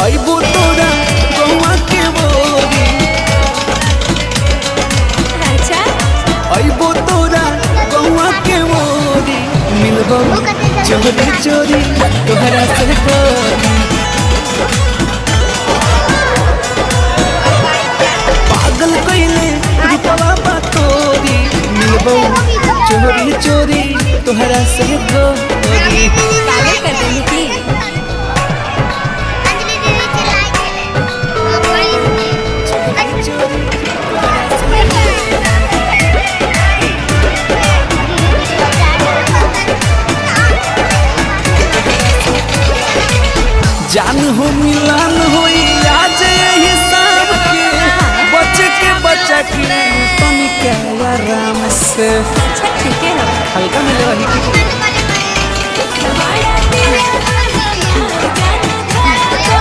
अइबो तोरा गौवा के बोरी। अच्छा अइबो तोरा गौवा के बोरी। मिलबो चोरी चोरी तोहरा से गोरी। पागल कइले रूपवा बा तोरी। मिलबो चोरी चोरी तोहरा से गोरी। पागल कर देंगे की जान हो मिलान होई आज यही शाम के। बच के तनिक आराम से। अच्छा ठीक है हल्का मिले वही की। हमारा दिल